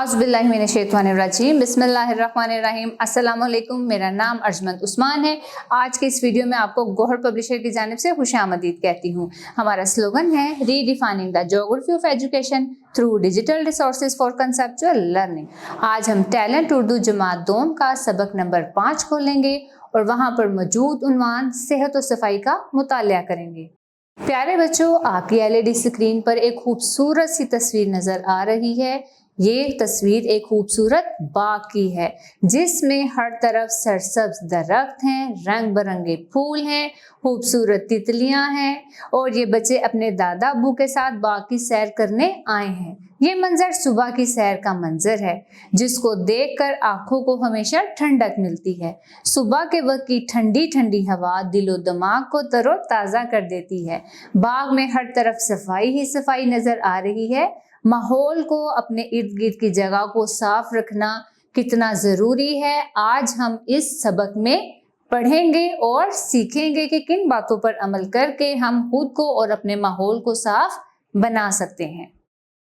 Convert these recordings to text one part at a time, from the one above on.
आज़बिल्लाहिमिनश्शैतानिर्रजीम बिस्मिल्लाहिर्रहमानिर्रहीम। अस्सलाम वालेकुम। मेरा नाम अर्जमंद उस्मान है। आज के इस वीडियो में आपको गौहर पब्लिशर की जानिब से खुशामदीद कहती हूँ। हमारा स्लोगन है redefining the geography of education through digital resources for conceptual learning. आज हम टैलेंट उर्दू जमात दोम का सबक नंबर 5 खोलेंगे और वहाँ पर मौजूद उन्वान सेहत और सफाई का मुतालिया करेंगे। प्यारे बच्चों, आपकी एलईडी स्क्रीन पर एक खूबसूरत सी तस्वीर नजर आ रही है। ये तस्वीर एक खूबसूरत बाग की है जिसमें हर तरफ सरसब्ज दरख्त हैं, रंग बिरंगे फूल हैं, खूबसूरत तितलियां हैं और ये बच्चे अपने दादा अब्बू के साथ बाग की सैर करने आए हैं। ये मंजर सुबह की सैर का मंजर है जिसको देखकर आंखों को हमेशा ठंडक मिलती है। सुबह के वक्त की ठंडी ठंडी हवा दिलो दिमाग को तरोताज़ा कर देती है। बाग में हर तरफ सफाई ही सफाई नजर आ रही है। माहौल को, अपने इर्द गिर्द की जगह को साफ रखना कितना ज़रूरी है, आज हम इस सबक में पढ़ेंगे और सीखेंगे कि किन बातों पर अमल करके हम खुद को और अपने माहौल को साफ बना सकते हैं।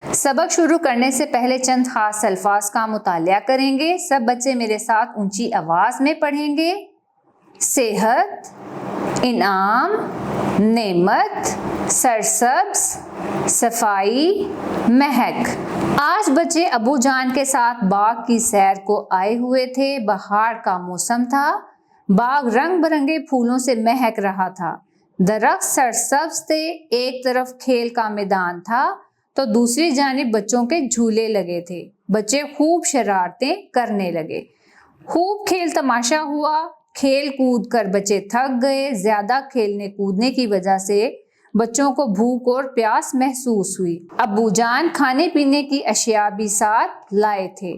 सबक शुरू करने से पहले चंद खास अल्फाज का मुतालिया करेंगे। सब बच्चे मेरे साथ ऊंची आवाज में पढ़ेंगे। सेहत, इनाम, नेमत, सरसब्ज, सफाई, महक। आज बच्चे अबू जान के साथ बाग की सैर को आए हुए थे। बहार का मौसम था। बाग रंग बिरंगे फूलों से महक रहा था। दरख्त सरसब्ज थे। एक तरफ खेल का मैदान था तो दूसरी जानिब बच्चों के झूले लगे थे। बच्चे खूब शरारतें करने लगे। खूब खेल तमाशा हुआ। खेल कूद कर बच्चे थक गए। ज्यादा खेलने कूदने की वजह से बच्चों को भूख और प्यास महसूस हुई। अब्बू जान खाने पीने की अशिया भी साथ लाए थे।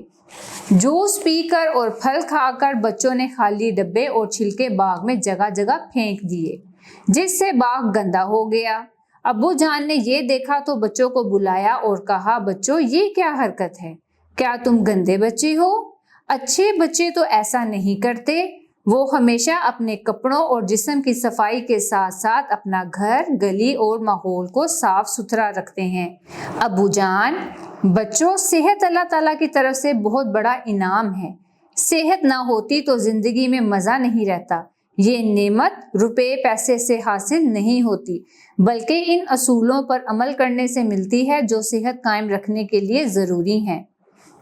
जूस पीकर और फल खाकर बच्चों ने खाली डब्बे और छिलके बाग में जगह जगह फेंक दिए जिससे बाग गंदा हो गया। अब्बू जान ने ये देखा तो बच्चों को बुलाया और कहा, बच्चों ये क्या हरकत है? क्या तुम गंदे बच्चे हो? अच्छे बच्चे तो ऐसा नहीं करते। वो हमेशा अपने कपड़ों और जिस्म की सफाई के साथ साथ अपना घर, गली और माहौल को साफ सुथरा रखते हैं। अब्बू जान, बच्चों सेहत अल्लाह ताला की तरफ से बहुत बड़ा इनाम है। सेहत ना होती तो जिंदगी में मजा नहीं रहता। ये नेमत रुपए पैसे से हासिल नहीं होती बल्कि इन असूलों पर अमल करने से मिलती है जो सेहत कायम रखने के लिए जरूरी हैं।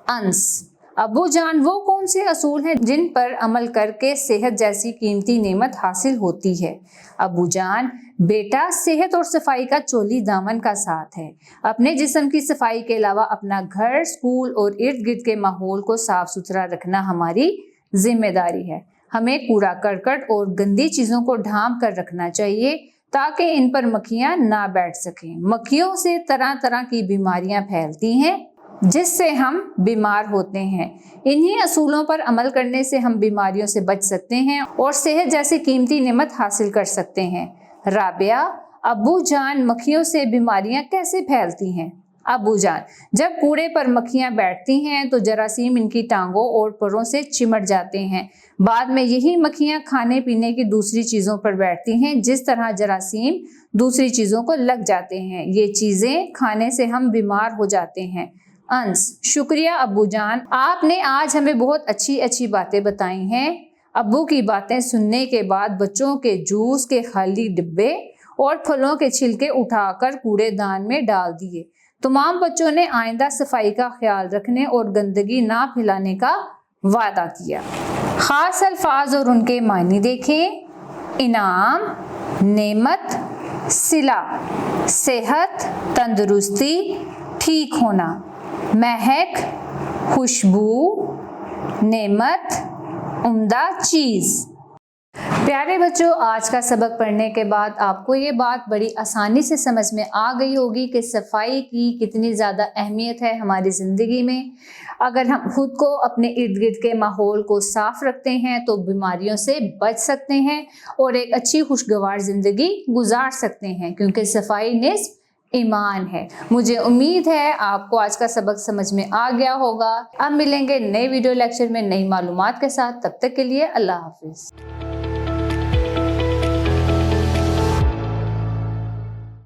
अंस, अबू जान वो कौन से असूल हैं जिन पर अमल करके सेहत जैसी कीमती नेमत हासिल होती है? अबू जान, बेटा सेहत और सफाई का चोली दामन का साथ है। अपने जिस्म की सफाई के अलावा अपना घर, स्कूल और इर्द गिर्द के माहौल को साफ सुथरा रखना हमारी जिम्मेदारी है। हमें कूड़ा करकट और गंदी चीजों को ढांप कर रखना चाहिए ताकि इन पर मक्खियां ना बैठ सकें। मक्खियों से तरह तरह की बीमारियां फैलती हैं जिससे हम बीमार होते हैं। इन्हीं असूलों पर अमल करने से हम बीमारियों से बच सकते हैं और सेहत जैसी कीमती नेमत हासिल कर सकते हैं। राबिया, अब्बू जान मक्खियों से बीमारियां कैसे फैलती हैं? अब्बू जान, जब कूड़े पर मक्खियां बैठती हैं तो जरासीम इनकी टांगों और परों से चिमट जाते हैं। बाद में यही मक्खियां खाने पीने की दूसरी चीजों पर बैठती हैं। जिस तरह जरासीम दूसरी चीजों को लग जाते हैं, ये चीजें खाने से हम बीमार हो जाते हैं। अंस, शुक्रिया अब्बू जान, आपने आज हमें बहुत अच्छी अच्छी बातें बताई हैं। अब्बू की बातें सुनने के बाद बच्चों के जूस के खाली डिब्बे और फलों के छिलके उठाकर कूड़ेदान में डाल दिए। तमाम बच्चों ने आइंदा सफाई का ख्याल रखने और गंदगी ना फैलाने का वादा किया। खास अल्फाज और उनके मायने देखें। इनाम, नेमत, सिला, सेहत, तंदुरुस्ती, ठीक होना, महक, खुशबू, नेमत, उम्दा चीज। प्यारे बच्चों, आज का सबक पढ़ने के बाद आपको ये बात बड़ी आसानी से समझ में आ गई होगी कि सफाई की कितनी ज़्यादा अहमियत है हमारी ज़िंदगी में। अगर हम खुद को, अपने इर्द गिर्द के माहौल को साफ रखते हैं तो बीमारियों से बच सकते हैं और एक अच्छी खुशगवार ज़िंदगी गुजार सकते हैं, क्योंकि सफाई निस्फ ईमान है। मुझे उम्मीद है आपको आज का सबक समझ में आ गया होगा। अब मिलेंगे नए वीडियो लेक्चर में नई मालूमात के साथ। तब तक के लिए अल्लाह हाफिज।